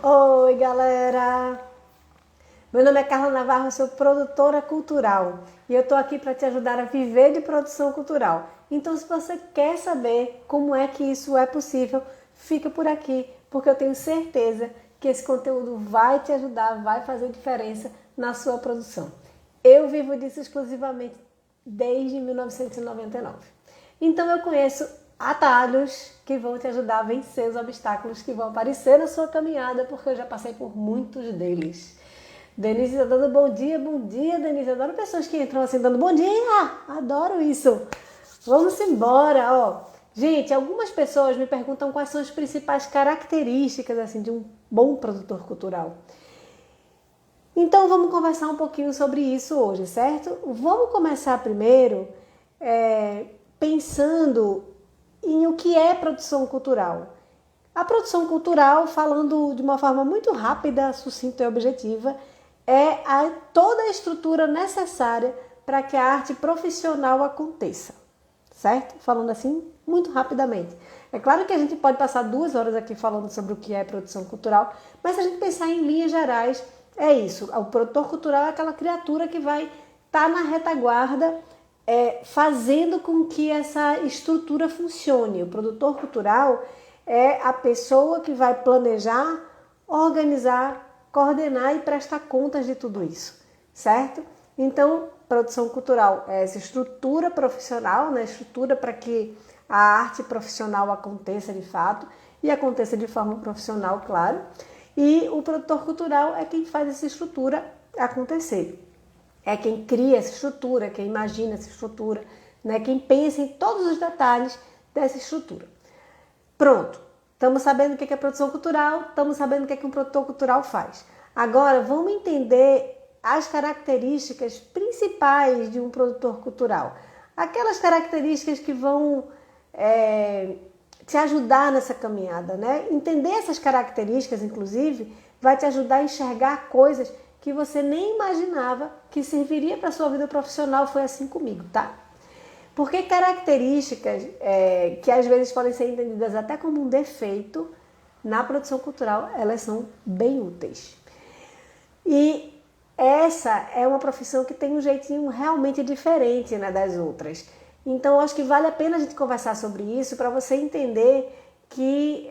Oi, galera! Meu nome é Carla Navarro, sou produtora cultural e eu estou aqui para te ajudar a viver de produção cultural. Então, se você quer saber como é que isso é possível, fica por aqui, porque eu tenho certeza que esse conteúdo vai te ajudar, vai fazer diferença na sua produção. Eu vivo disso exclusivamente desde 1999. Então, eu conheço atalhos que vão te ajudar a vencer os obstáculos que vão aparecer na sua caminhada, porque eu já passei por muitos deles. Denise está dando bom dia, Denise. Adoro pessoas que entram assim dando bom dia, adoro isso. Vamos embora, ó. Gente, algumas pessoas me perguntam quais são as principais características assim de um bom produtor cultural. Então vamos conversar um pouquinho sobre isso hoje, certo? Vamos começar primeiro pensando em o que é produção cultural. A produção cultural, falando de uma forma muito rápida, sucinta e objetiva, é toda a estrutura necessária para que a arte profissional aconteça, certo? Falando assim, muito rapidamente. É claro que a gente pode passar 2 horas aqui falando sobre o que é produção cultural, mas se a gente pensar em linhas gerais, é isso. O produtor cultural é aquela criatura que vai estar na retaguarda, fazendo com que essa estrutura funcione. O produtor cultural é a pessoa que vai planejar, organizar, coordenar e prestar contas de tudo isso, certo? Então, produção cultural é essa estrutura profissional, né? Estrutura para que a arte profissional aconteça de fato e aconteça de forma profissional, claro. E o produtor cultural é quem faz essa estrutura acontecer. É quem cria essa estrutura, quem imagina essa estrutura, né? Quem pensa em todos os detalhes dessa estrutura. Pronto, estamos sabendo o que é produção cultural, estamos sabendo o que um produtor cultural faz. Agora, vamos entender as características principais de um produtor cultural. Aquelas características que vão te ajudar nessa caminhada, né? Entender essas características, inclusive, vai te ajudar a enxergar coisas que você nem imaginava que serviria para a sua vida profissional. Foi assim comigo, tá? Porque características que às vezes podem ser entendidas até como um defeito, na produção cultural, elas são bem úteis. E essa é uma profissão que tem um jeitinho realmente diferente, né, das outras. Então, acho que vale a pena a gente conversar sobre isso para você entender que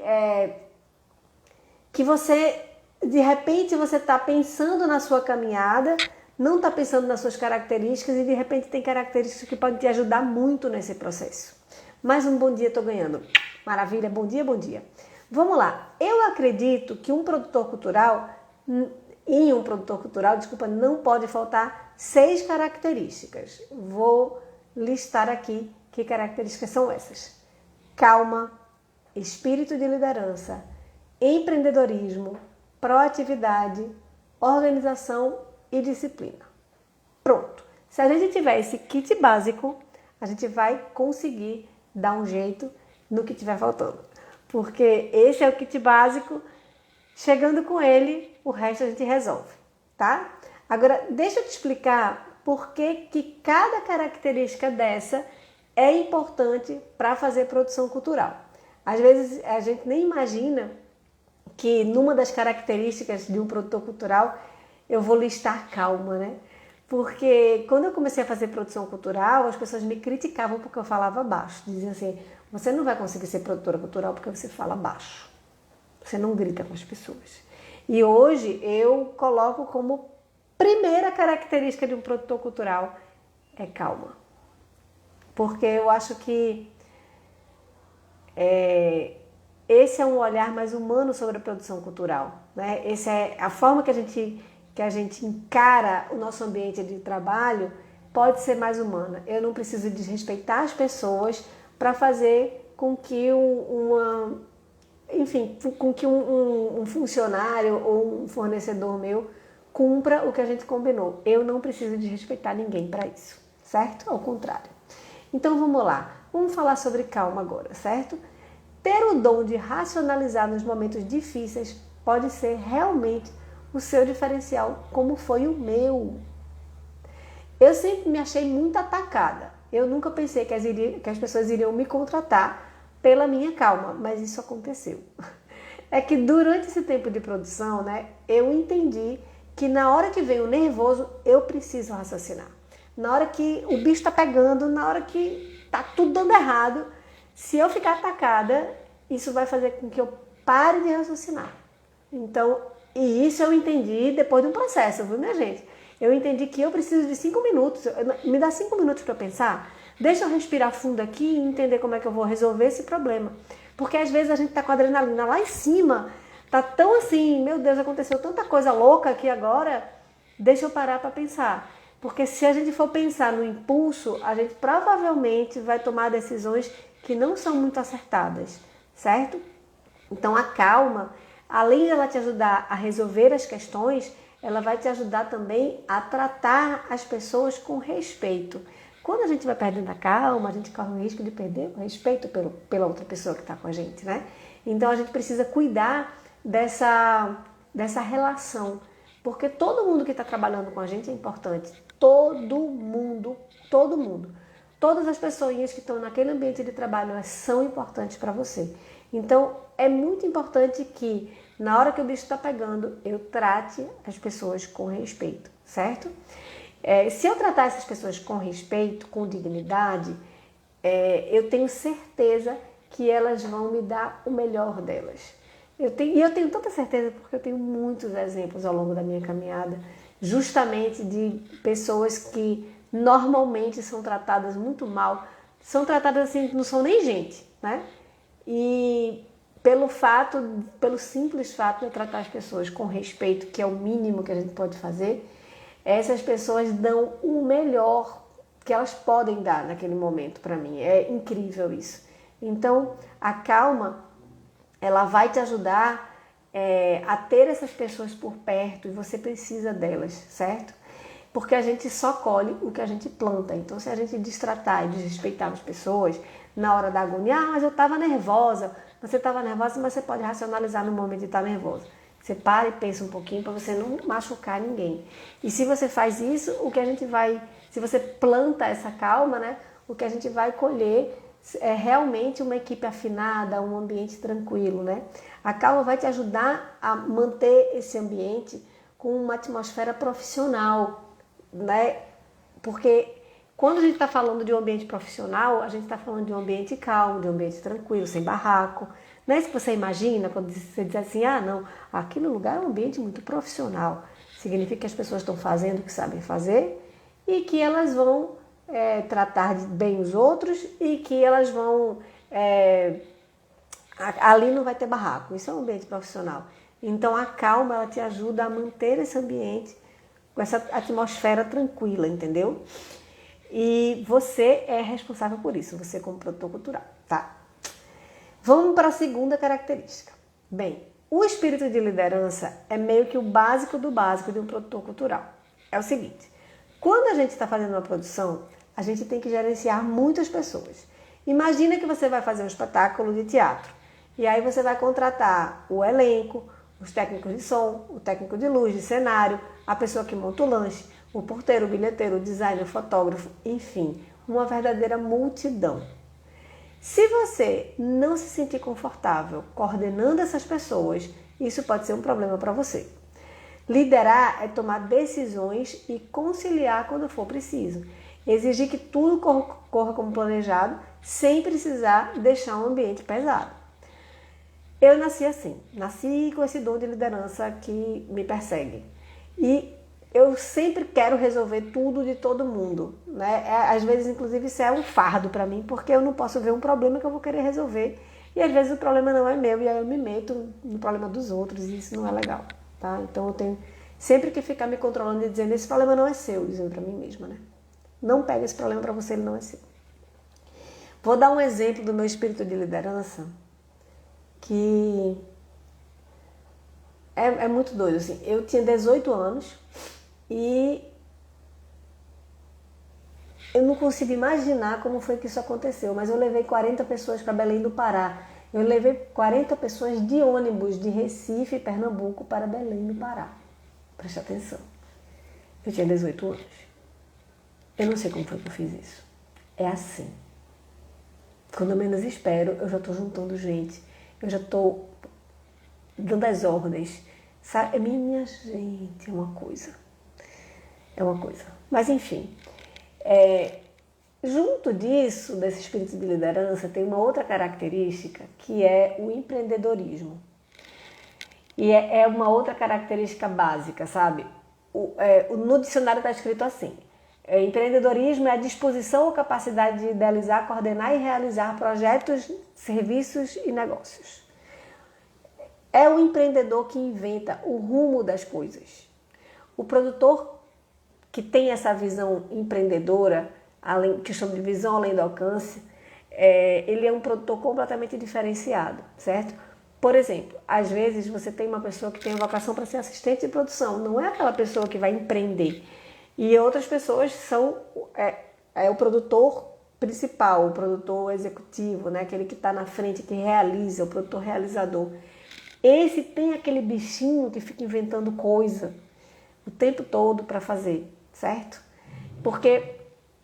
você, de repente, você está pensando na sua caminhada, não está pensando nas suas características e de repente tem características que podem te ajudar muito nesse processo. Mais um bom dia estou ganhando. Maravilha, bom dia, bom dia. Vamos lá. Eu acredito que em um produtor cultural, não pode faltar 6 características. Vou listar aqui que características são essas. Calma, espírito de liderança, empreendedorismo, proatividade, organização e disciplina. Pronto. Se a gente tiver esse kit básico, a gente vai conseguir dar um jeito no que estiver faltando. Porque esse é o kit básico, chegando com ele, o resto a gente resolve, tá? Agora, deixa eu te explicar por que cada característica dessa é importante para fazer produção cultural. Às vezes a gente nem imagina que numa das características de um produtor cultural eu vou listar calma, né? Porque quando eu comecei a fazer produção cultural, as pessoas me criticavam porque eu falava baixo. Diziam assim, você não vai conseguir ser produtora cultural porque você fala baixo. Você não grita com as pessoas. E hoje eu coloco como primeira característica de um produtor cultural é calma. Porque eu acho que esse é um olhar mais humano sobre a produção cultural, né? Essa é a forma que a gente encara o nosso ambiente de trabalho, pode ser mais humana. Eu não preciso desrespeitar as pessoas para fazer com que um funcionário ou um fornecedor meu cumpra o que a gente combinou. Eu não preciso desrespeitar ninguém para isso, certo? Ao contrário. Então vamos lá, vamos falar sobre calma agora, certo? Ter o dom de racionalizar nos momentos difíceis pode ser realmente o seu diferencial, como foi o meu. Eu sempre me achei muito atacada. Eu nunca pensei que as pessoas iriam me contratar pela minha calma, mas isso aconteceu. é que durante esse tempo de produção, né, eu entendi que na hora que vem o nervoso, eu preciso raciocinar. Na hora que o bicho tá pegando, na hora que tá tudo dando errado, se eu ficar atacada, isso vai fazer com que eu pare de raciocinar. Então, e isso eu entendi depois de um processo, viu, minha gente? Eu entendi que eu preciso de 5 minutos. Me dá 5 minutos para pensar? Deixa eu respirar fundo aqui e entender como é que eu vou resolver esse problema. Porque às vezes a gente tá com a adrenalina lá em cima, tá tão assim, meu Deus, aconteceu tanta coisa louca aqui agora, deixa eu parar para pensar. Porque se a gente for pensar no impulso, a gente provavelmente vai tomar decisões que não são muito acertadas, certo? Então a calma, além de ela te ajudar a resolver as questões, ela vai te ajudar também a tratar as pessoas com respeito. Quando a gente vai perdendo a calma, a gente corre o risco de perder o respeito pela outra pessoa que está com a gente, né? Então a gente precisa cuidar dessa relação, porque todo mundo que está trabalhando com a gente é importante. Todo mundo, todo mundo. Todas as pessoinhas que estão naquele ambiente de trabalho, elas são importantes para você. Então é muito importante que na hora que o bicho está pegando, eu trate as pessoas com respeito, certo? Se eu tratar essas pessoas com respeito, com dignidade, eu tenho certeza que elas vão me dar o melhor delas. Eu tenho tanta certeza porque eu tenho muitos exemplos ao longo da minha caminhada, justamente de pessoas que normalmente são tratadas muito mal, são tratadas assim, não são nem gente, né? E pelo simples fato de eu tratar as pessoas com respeito, que é o mínimo que a gente pode fazer, essas pessoas dão o melhor que elas podem dar naquele momento para mim. É incrível isso. Então, a calma, ela vai te ajudar a ter essas pessoas por perto e você precisa delas, certo? Porque a gente só colhe o que a gente planta. Então, se a gente destratar e desrespeitar as pessoas na hora da agonia, mas eu estava nervosa. Você estava nervosa, mas você pode racionalizar no momento de estar nervosa. Você para e pensa um pouquinho para você não machucar ninguém. E se você faz isso, se você planta essa calma, né, o que a gente vai colher é realmente uma equipe afinada, um ambiente tranquilo, né? A calma vai te ajudar a manter esse ambiente com uma atmosfera profissional, né? Porque quando a gente está falando de um ambiente profissional, a gente está falando de um ambiente calmo, de um ambiente tranquilo, sem barraco. Não é isso que você imagina quando você diz assim, não, aquele lugar é um ambiente muito profissional. Significa que as pessoas estão fazendo o que sabem fazer e que elas vão tratar bem os outros e que elas vão... ali não vai ter barraco, isso é um ambiente profissional. Então a calma, ela te ajuda a manter esse ambiente com essa atmosfera tranquila, entendeu? E você é responsável por isso, você como produtor cultural, tá? Vamos para a segunda característica. Bem, o espírito de liderança é meio que o básico do básico de um produtor cultural. É o seguinte, quando a gente está fazendo uma produção, a gente tem que gerenciar muitas pessoas. Imagina que você vai fazer um espetáculo de teatro, e aí você vai contratar o elenco, os técnicos de som, o técnico de luz, de cenário, a pessoa que monta o lanche, o porteiro, o bilheteiro, o designer, o fotógrafo, enfim, uma verdadeira multidão. Se você não se sentir confortável coordenando essas pessoas, isso pode ser um problema para você. Liderar é tomar decisões e conciliar quando for preciso. Exigir que tudo corra como planejado, sem precisar deixar um ambiente pesado. Eu nasci assim, nasci com esse dom de liderança que me persegue. E eu sempre quero resolver tudo de todo mundo, né? Às vezes, inclusive, isso é um fardo para mim, porque eu não posso ver um problema que eu vou querer resolver. E às vezes o problema não é meu, e aí eu me meto no problema dos outros, e isso não é legal, tá? Então eu tenho sempre que ficar me controlando e dizendo, esse problema não é seu, dizendo para mim mesma, né? Não pega esse problema para você, ele não é seu. Vou dar um exemplo do meu espírito de liderança, que é muito doido, assim. Eu tinha 18 anos e eu não consigo imaginar como foi que isso aconteceu, mas eu levei 40 pessoas para Belém do Pará. Eu levei 40 pessoas de ônibus de Recife, Pernambuco, para Belém do Pará. Preste atenção. Eu tinha 18 anos. Eu não sei como foi que eu fiz isso. É assim. Quando eu menos espero, eu já estou juntando gente. Eu já estou dando as ordens. Sabe? Minha gente, é uma coisa. É uma coisa. Mas enfim, junto disso, desse espírito de liderança, tem uma outra característica que é o empreendedorismo. E é uma outra característica básica, sabe? No dicionário está escrito assim: empreendedorismo é a disposição ou capacidade de idealizar, coordenar e realizar projetos, serviços e negócios. É o empreendedor que inventa o rumo das coisas. O produtor que tem essa visão empreendedora, que eu chamo de visão além do alcance, ele é um produtor completamente diferenciado, certo? Por exemplo, às vezes você tem uma pessoa que tem a vocação para ser assistente de produção, não é aquela pessoa que vai empreender. E outras pessoas são o produtor principal, o produtor executivo, né? Aquele que está na frente, que realiza, o produtor realizador. Esse tem aquele bichinho que fica inventando coisa o tempo todo para fazer, certo? Porque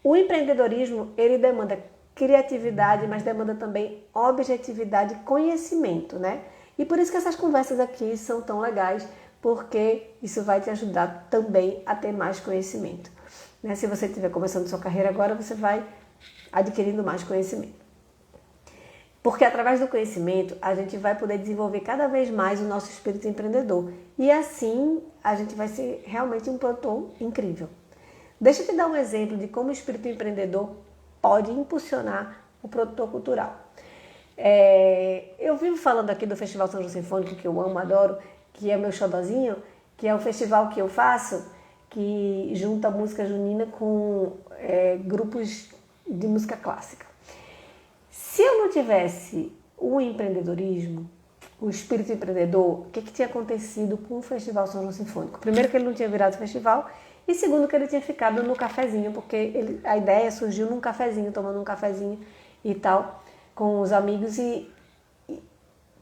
o empreendedorismo, ele demanda criatividade, mas demanda também objetividade e conhecimento, né? E por isso que essas conversas aqui são tão legais, porque isso vai te ajudar também a ter mais conhecimento, né? Se você estiver começando sua carreira agora, você vai adquirindo mais conhecimento. Porque através do conhecimento, a gente vai poder desenvolver cada vez mais o nosso espírito empreendedor. E assim, a gente vai ser realmente um produtor incrível. Deixa eu te dar um exemplo de como o espírito empreendedor pode impulsionar o produtor cultural. Eu vivo falando aqui do Festival São João Sinfônico, que eu amo, adoro, que é meu xodozinho, que é um festival que eu faço, que junta música junina com grupos de música clássica. Se eu não tivesse o empreendedorismo, o espírito empreendedor, o que tinha acontecido com o Festival São João Sinfônico? Primeiro, que ele não tinha virado festival, e segundo, que ele tinha ficado no cafezinho, porque a ideia surgiu num cafezinho, tomando um cafezinho e tal, com os amigos. E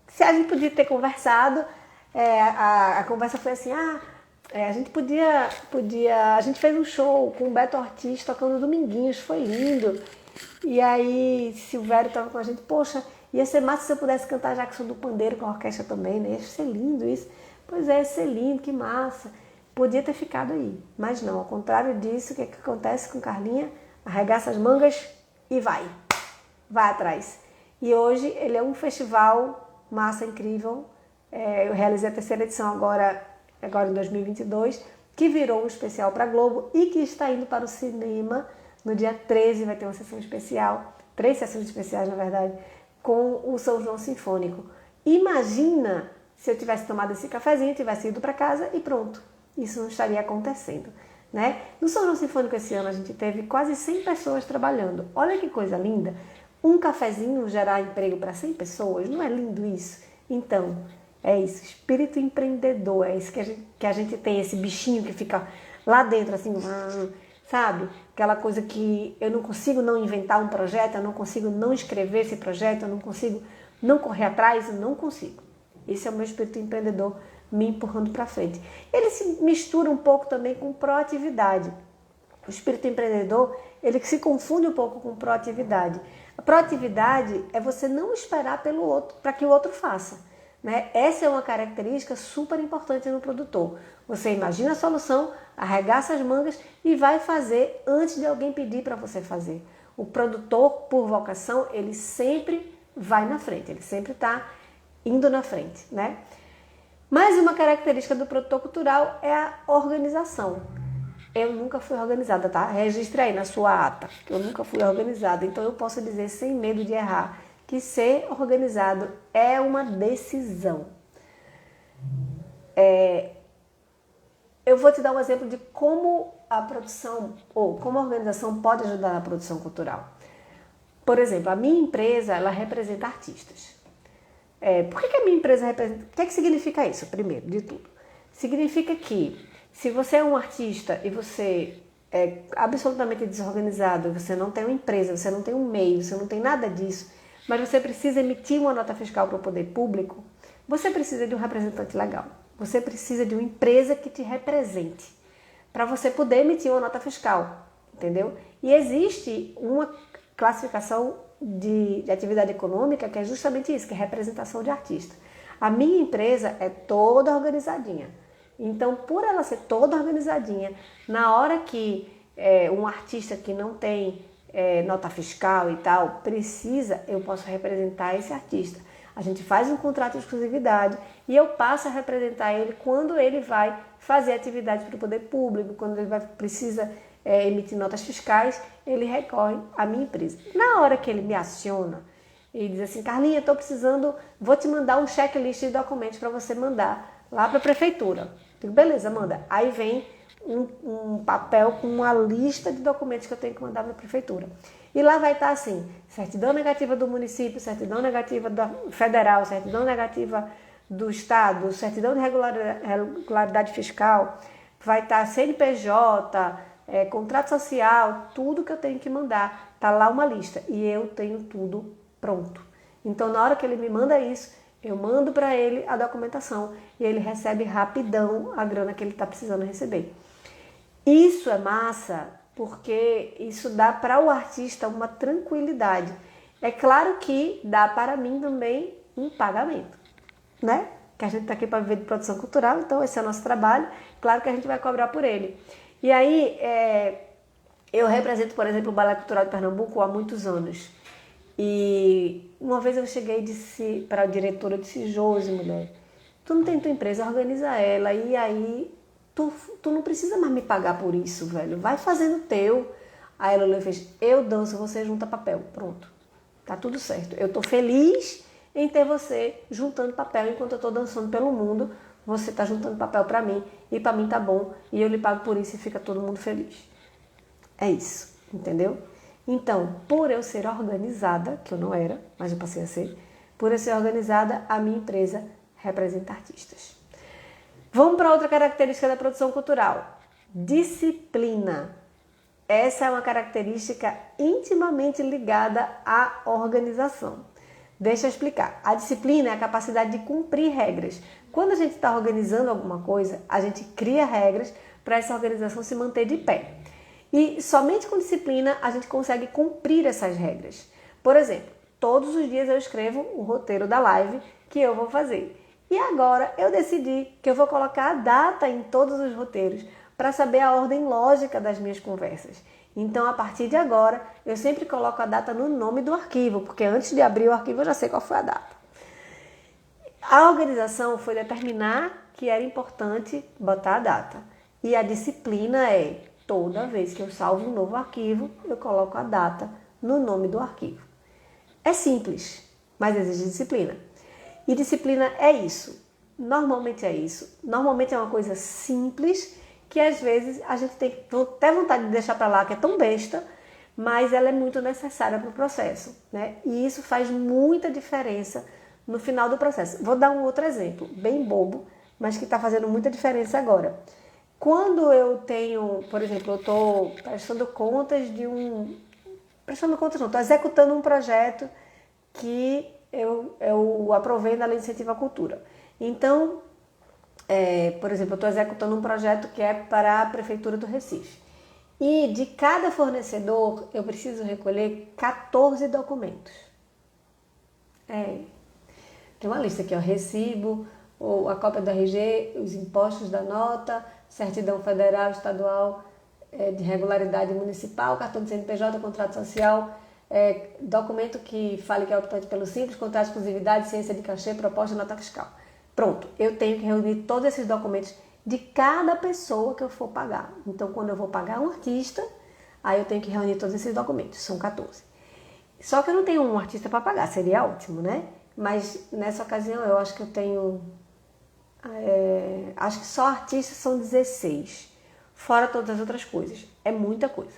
se a gente podia ter conversado, a conversa foi assim: a gente podia. A gente fez um show com o Beto Ortiz tocando Dominguinhos, foi lindo. E aí, Silvério estava com a gente: poxa, ia ser massa se eu pudesse cantar Jackson do Pandeiro com a orquestra também, né? Ia ser lindo isso. Pois é, ia ser lindo, que massa. Podia ter ficado aí, mas não, ao contrário disso, o que acontece com Carlinha? Arregaça as mangas e vai atrás. E hoje ele é um festival massa, incrível. Eu realizei a terceira edição agora em 2022, que virou um especial para a Globo e que está indo para o cinema. No dia 13 vai ter uma sessão especial, 3 sessões especiais na verdade, com o São João Sinfônico. Imagina se eu tivesse tomado esse cafezinho, tivesse ido para casa e pronto. Isso não estaria acontecendo, né? No São João Sinfônico esse ano a gente teve quase 100 pessoas trabalhando. Olha que coisa linda. Um cafezinho gerar emprego para 100 pessoas, não é lindo isso? Então, é isso, espírito empreendedor, é isso que a gente tem, esse bichinho que fica lá dentro assim, sabe? Aquela coisa que eu não consigo não inventar um projeto, eu não consigo não escrever esse projeto, eu não consigo não correr atrás, eu não consigo. Esse é o meu espírito empreendedor me empurrando para frente. Ele se mistura um pouco também com proatividade. O espírito empreendedor, ele se confunde um pouco com proatividade. A proatividade é você não esperar pelo outro, para que o outro faça, né? Essa é uma característica super importante no produtor. Você imagina a solução, arregaça as mangas e vai fazer antes de alguém pedir para você fazer. O produtor, por vocação, ele sempre vai na frente, ele sempre está indo na frente, né? Mais uma característica do produtor cultural é a organização. Eu nunca fui organizada, tá? Registre aí na sua ata, que eu nunca fui organizada. Então eu posso dizer sem medo de errar que ser organizado é uma decisão. Eu vou te dar um exemplo de como a produção ou como a organização pode ajudar na produção cultural. Por exemplo, a minha empresa, ela representa artistas. Por que a minha empresa representa? O que significa isso, primeiro de tudo? Significa que se você é um artista e você é absolutamente desorganizado, você não tem uma empresa, você não tem um meio, você não tem nada disso, mas você precisa emitir uma nota fiscal para o poder público, você precisa de um representante legal. Você precisa de uma empresa que te represente para você poder emitir uma nota fiscal, entendeu? E existe uma classificação de atividade econômica que é justamente isso, que é representação de artista. A minha empresa é toda organizadinha. Então, por ela ser toda organizadinha, na hora que um artista que não tem nota fiscal e tal precisa, eu posso representar esse artista. A gente faz um contrato de exclusividade e eu passo a representar ele quando ele vai fazer atividade para o poder público, quando ele precisa emitir notas fiscais, ele recorre à minha empresa. Na hora que ele me aciona e diz assim, Carlinha, estou precisando, vou te mandar um checklist de documentos para você mandar lá para a prefeitura. Digo, beleza, manda. Aí vem um papel com uma lista de documentos que eu tenho que mandar para a prefeitura. E lá vai estar assim, certidão negativa do município, certidão negativa da federal, certidão negativa do estado, certidão de regularidade fiscal, vai estar CNPJ, contrato social, tudo que eu tenho que mandar. Está lá uma lista e eu tenho tudo pronto. Então, na hora que ele me manda isso, eu mando para ele a documentação e ele recebe rapidão a grana que ele está precisando receber. Isso é massa porque isso dá para o artista uma tranquilidade. É claro que dá para mim também um pagamento, né? Que a gente está aqui para viver de produção cultural, então esse é o nosso trabalho. Claro que a gente vai cobrar por ele. E aí, eu represento, por exemplo, o Balé Cultural de Pernambuco há muitos anos. E uma vez eu cheguei e disse para a diretora, eu disse, Josi, mulher, tu não tem tua empresa, organiza ela, e aí tu não precisa mais me pagar por isso, velho, vai fazendo o teu. Aí ela fez, eu danço, você junta papel, pronto, tá tudo certo. Eu tô feliz em ter você juntando papel enquanto eu tô dançando pelo mundo, você tá juntando papel para mim, e para mim tá bom, e eu lhe pago por isso e fica todo mundo feliz. É isso, entendeu? Então, por eu ser organizada, que eu não era, mas eu passei a ser, por eu ser organizada, a minha empresa representa artistas. Vamos para outra característica da produção cultural. Disciplina. Essa é uma característica intimamente ligada à organização. Deixa eu explicar. A disciplina é a capacidade de cumprir regras. Quando a gente está organizando alguma coisa, a gente cria regras para essa organização se manter de pé. E somente com disciplina a gente consegue cumprir essas regras. Por exemplo, todos os dias eu escrevo o roteiro da live que eu vou fazer. E agora eu decidi que eu vou colocar a data em todos os roteiros para saber a ordem lógica das minhas conversas. Então, a partir de agora, eu sempre coloco a data no nome do arquivo, porque antes de abrir o arquivo eu já sei qual foi a data. A organização foi determinar que era importante botar a data. E a disciplina é, toda vez que eu salvo um novo arquivo, eu coloco a data no nome do arquivo. É simples, mas exige disciplina. E disciplina é isso. Normalmente é isso. Normalmente é uma coisa simples que às vezes a gente tem até vontade de deixar para lá, que é tão besta, mas ela é muito necessária para o processo, né? E isso faz muita diferença no final do processo. Vou dar um outro exemplo, bem bobo, mas que está fazendo muita diferença agora. Quando eu tenho, por exemplo, eu estou prestando contas estou executando um projeto que eu aprovei na Lei de Incentivo à Cultura. Então, por exemplo, eu estou executando um projeto que é para a Prefeitura do Recife. E de cada fornecedor, eu preciso recolher 14 documentos. Tem uma lista aqui, ó, recibo, ou a cópia do RG, os impostos da nota, certidão federal, estadual, de regularidade municipal, cartão de CNPJ, contrato social, documento que fale que é optante pelo Simples, contrato de exclusividade, ciência de cachê, proposta, nota fiscal. Pronto, eu tenho que reunir todos esses documentos de cada pessoa que eu for pagar. Então, quando eu vou pagar um artista, aí eu tenho que reunir todos esses documentos, são 14. Só que eu não tenho um artista para pagar, seria ótimo, né? Mas nessa ocasião eu acho que eu tenho... acho que só artistas são 16, fora todas as outras coisas. É muita coisa.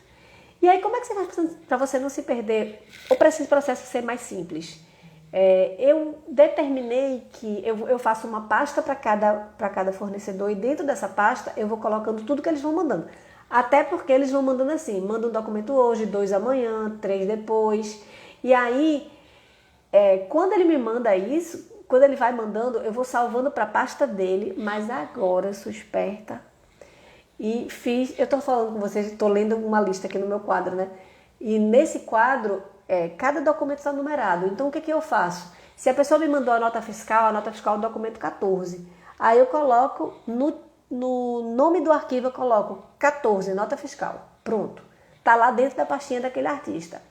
E aí, como é que você faz para você não se perder ou para esse processo ser mais simples? Eu determinei que eu faço uma pasta para cada fornecedor e dentro dessa pasta eu vou colocando tudo que eles vão mandando. Até porque eles vão mandando assim, manda um documento hoje, 2 amanhã, 3 depois. E aí, quando ele me manda isso, quando ele vai mandando, eu vou salvando para a pasta dele, mas agora eu sou esperta. E eu estou falando com vocês, estou lendo uma lista aqui no meu quadro, né? E nesse quadro, cada documento está numerado. Então, o que eu faço? Se a pessoa me mandou a nota fiscal é o documento 14. Aí eu coloco no nome do arquivo, eu coloco 14, nota fiscal. Pronto. Está lá dentro da pastinha daquele artista.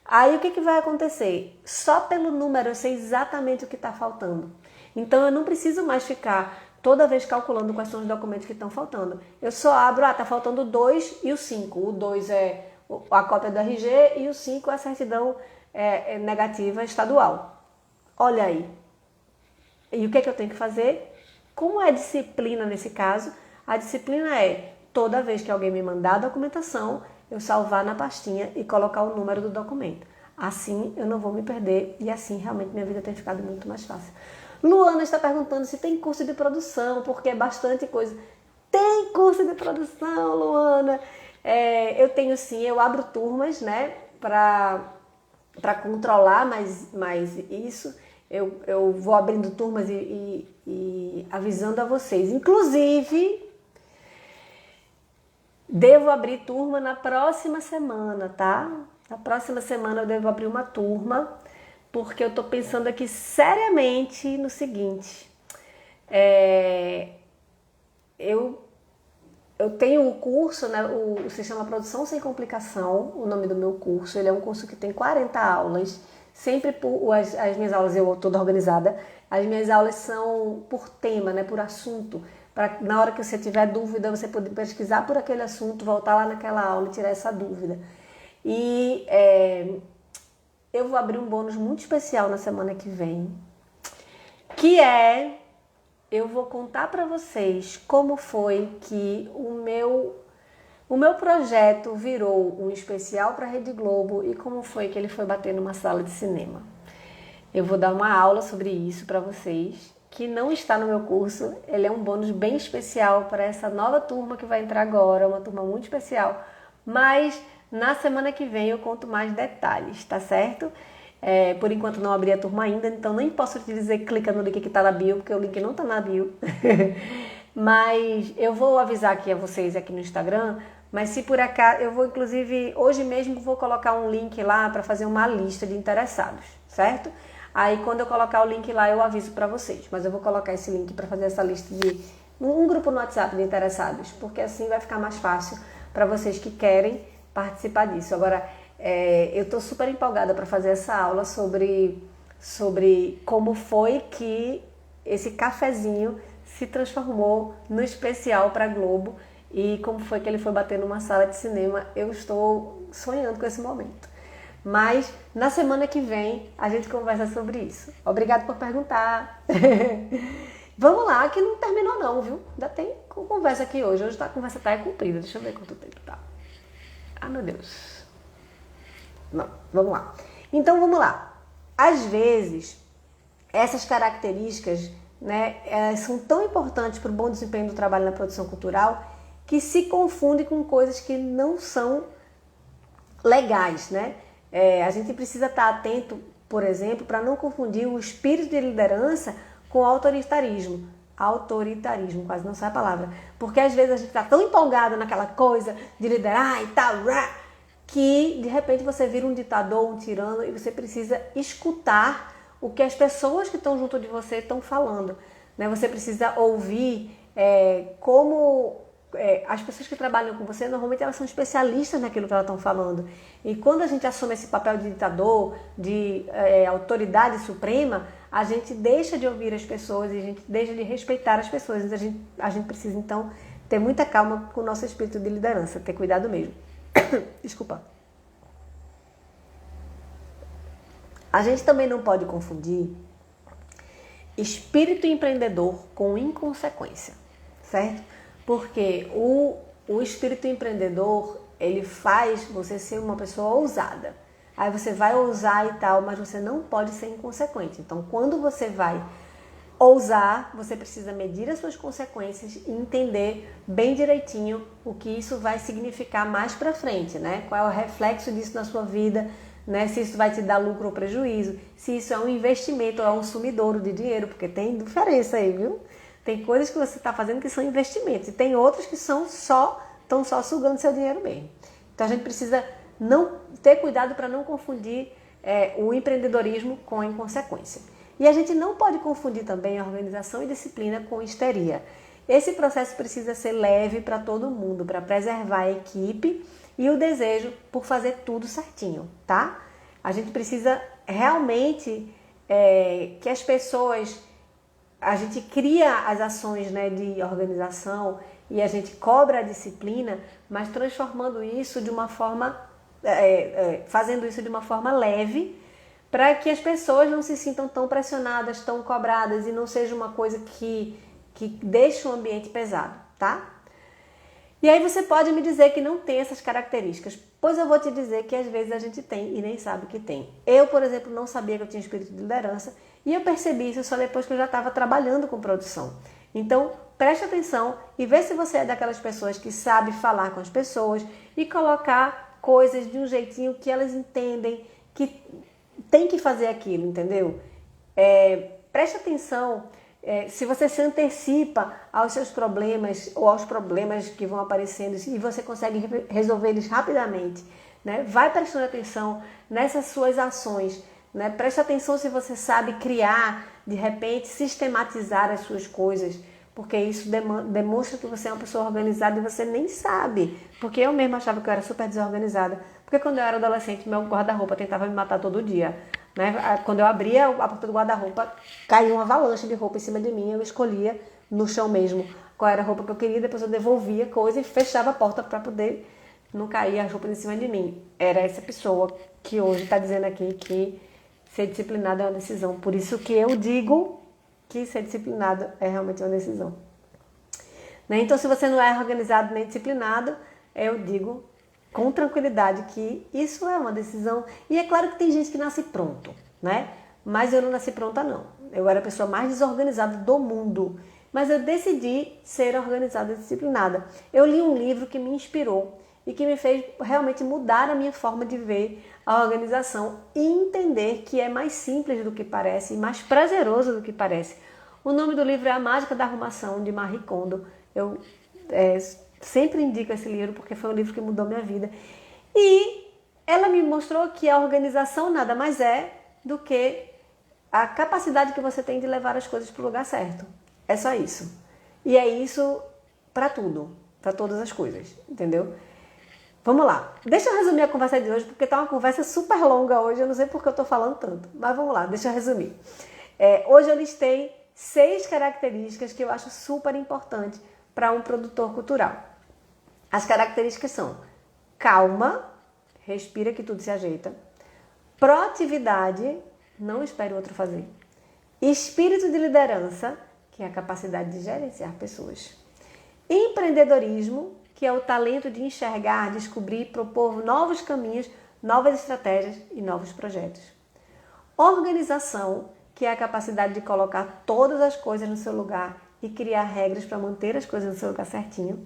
Aí o que vai acontecer? Só pelo número eu sei exatamente o que está faltando. Então eu não preciso mais ficar toda vez calculando quais são os documentos que estão faltando. Eu só abro, está faltando o 2 e o 5. O 2 é a cópia do RG e o 5 é a certidão negativa estadual. Olha aí. E o que eu tenho que fazer? Como é disciplina nesse caso? A disciplina é, toda vez que alguém me mandar a documentação, eu salvar na pastinha e colocar o número do documento. Assim eu não vou me perder e assim realmente minha vida tem ficado muito mais fácil. Luana está perguntando se tem curso de produção, porque é bastante coisa. Tem curso de produção, Luana? Eu tenho sim, eu abro turmas, né, para controlar mais isso. Eu vou abrindo turmas e avisando a vocês. Inclusive, devo abrir turma na próxima semana, tá? Na próxima semana eu devo abrir uma turma, porque eu tô pensando aqui seriamente no seguinte. Eu tenho o curso, né, se chama Produção Sem Complicação, o nome do meu curso. Ele é um curso que tem 40 aulas. Sempre as minhas aulas, eu toda organizada, as minhas aulas são por tema, né, por assunto. Para na hora que você tiver dúvida, você poder pesquisar por aquele assunto, voltar lá naquela aula e tirar essa dúvida. E eu vou abrir um bônus muito especial na semana que vem, que eu vou contar para vocês como foi que o meu projeto virou um especial para a Rede Globo e como foi que ele foi bater numa sala de cinema. Eu vou dar uma aula sobre isso para vocês, que não está no meu curso. Ele é um bônus bem especial para essa nova turma que vai entrar agora, uma turma muito especial. Mas na semana que vem eu conto mais detalhes, tá certo? Por enquanto não abri a turma ainda, então nem posso te dizer clica no link que está na bio, porque o link não está na bio. Mas eu vou avisar aqui a vocês aqui no Instagram, mas se por acaso, eu vou inclusive, hoje mesmo vou colocar um link lá para fazer uma lista de interessados, certo? Aí quando eu colocar o link lá eu aviso para vocês, mas eu vou colocar esse link para fazer essa lista de um grupo no WhatsApp de interessados, porque assim vai ficar mais fácil para vocês que querem participar disso. Agora, eu estou super empolgada para fazer essa aula sobre como foi que esse cafezinho se transformou no especial para Globo e como foi que ele foi bater numa sala de cinema. Eu estou sonhando com esse momento. Mas na semana que vem a gente conversa sobre isso. Obrigada por perguntar. Vamos lá, que não terminou não, viu? Ainda tem conversa aqui hoje. Hoje a conversa tá comprida. Deixa eu ver quanto tempo tá. Ah, meu Deus. Não, vamos lá. Então vamos lá. Às vezes, essas características, né, são tão importantes para o bom desempenho do trabalho na produção cultural que se confunde com coisas que não são legais, né? A gente precisa estar atento, por exemplo, para não confundir o espírito de liderança com autoritarismo. Autoritarismo, quase não sai a palavra. Porque às vezes a gente está tão empolgado naquela coisa de liderar e tal, que de repente você vira um ditador, um tirano, e você precisa escutar o que as pessoas que estão junto de você estão falando, né? Você precisa ouvir como as pessoas que trabalham com você, normalmente elas são especialistas naquilo que elas estão falando. E quando a gente assume esse papel de ditador, de autoridade suprema, a gente deixa de ouvir as pessoas e a gente deixa de respeitar as pessoas. A gente precisa, então, ter muita calma com o nosso espírito de liderança, ter cuidado mesmo. Desculpa. A gente também não pode confundir espírito empreendedor com inconsequência, certo? Porque o espírito empreendedor, ele faz você ser uma pessoa ousada. Aí você vai ousar e tal, mas você não pode ser inconsequente. Então, quando você vai ousar, você precisa medir as suas consequências e entender bem direitinho o que isso vai significar mais pra frente, né? Qual é o reflexo disso na sua vida, né? Se isso vai te dar lucro ou prejuízo, se isso é um investimento ou é um sumidouro de dinheiro, porque tem diferença aí, viu? Tem coisas que você está fazendo que são investimentos e tem outras que estão só sugando seu dinheiro mesmo. Então a gente precisa não ter cuidado para não confundir o empreendedorismo com a inconsequência. E a gente não pode confundir também organização e disciplina com histeria. Esse processo precisa ser leve para todo mundo, para preservar a equipe e o desejo por fazer tudo certinho, tá? A gente precisa realmente que as pessoas... A gente cria as ações, né, de organização e a gente cobra a disciplina, mas transformando isso de uma forma... fazendo isso de uma forma leve, para que as pessoas não se sintam tão pressionadas, tão cobradas e não seja uma coisa que deixe o ambiente pesado, tá? E aí você pode me dizer que não tem essas características, pois eu vou te dizer que às vezes a gente tem e nem sabe que tem. Eu, por exemplo, não sabia que eu tinha espírito de liderança e eu percebi isso só depois que eu já estava trabalhando com produção. Então, preste atenção e vê se você é daquelas pessoas que sabe falar com as pessoas e colocar coisas de um jeitinho que elas entendem que tem que fazer aquilo, entendeu? Preste atenção se você se antecipa aos seus problemas ou aos problemas que vão aparecendo e você consegue resolver eles rapidamente, né? Vai prestando atenção nessas suas ações, né? Preste atenção se você sabe criar, de repente, sistematizar as suas coisas, porque isso demonstra que você é uma pessoa organizada e você nem sabe. Porque eu mesma achava que eu era super desorganizada. Porque quando eu era adolescente, meu guarda-roupa tentava me matar todo dia, né? Quando eu abria a porta do guarda-roupa, caía uma avalanche de roupa em cima de mim. Eu escolhia no chão mesmo qual era a roupa que eu queria. Depois eu devolvia a coisa e fechava a porta para poder não cair as roupas em cima de mim. Era essa pessoa que hoje está dizendo aqui que ser disciplinado é uma decisão. Por isso que eu digo que ser disciplinado é realmente uma decisão. Né? Então, se você não é organizado nem disciplinado, eu digo com tranquilidade que isso é uma decisão. E é claro que tem gente que nasce pronto, né? Mas eu não nasci pronta, não. Eu era a pessoa mais desorganizada do mundo. Mas eu decidi ser organizada e disciplinada. Eu li um livro que me inspirou e que me fez realmente mudar a minha forma de ver a organização e entender que é mais simples do que parece e mais prazeroso do que parece. O nome do livro é A Mágica da Arrumação, de Marie Kondo. Eu sempre indico esse livro porque foi um livro que mudou minha vida. E ela me mostrou que a organização nada mais é do que a capacidade que você tem de levar as coisas para o lugar certo. É só isso. E é isso para tudo, para todas as coisas, entendeu? Vamos lá. Deixa eu resumir a conversa de hoje, porque tá uma conversa super longa hoje. Eu não sei porque eu tô falando tanto, mas vamos lá, deixa eu resumir. Hoje eu listei 6 características que eu acho super importantes para um produtor cultural. As características são calma, respira que tudo se ajeita, proatividade, não espere o outro fazer, espírito de liderança, que é a capacidade de gerenciar pessoas, empreendedorismo, que é o talento de enxergar, descobrir, propor novos caminhos, novas estratégias e novos projetos. Organização, que é a capacidade de colocar todas as coisas no seu lugar e criar regras para manter as coisas no seu lugar certinho.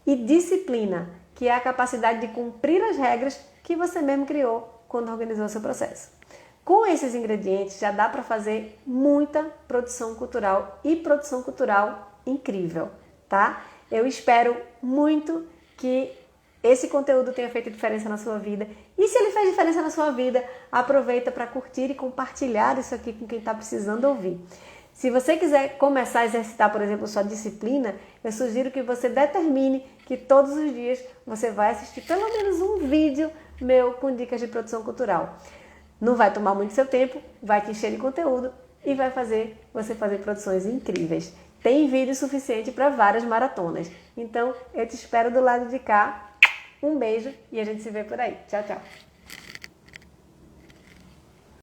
E disciplina, que é a capacidade de cumprir as regras que você mesmo criou quando organizou o seu processo. Com esses ingredientes já dá para fazer muita produção cultural e produção cultural incrível, tá? Eu espero muito que esse conteúdo tenha feito diferença na sua vida. E se ele fez diferença na sua vida, aproveita para curtir e compartilhar isso aqui com quem está precisando ouvir. Se você quiser começar a exercitar, por exemplo, sua disciplina, eu sugiro que você determine que todos os dias você vai assistir pelo menos um vídeo meu com dicas de produção cultural. Não vai tomar muito seu tempo, vai te encher de conteúdo e vai fazer você fazer produções incríveis. Tem vídeo suficiente para várias maratonas. Então, eu te espero do lado de cá. Um beijo e a gente se vê por aí. Tchau, tchau.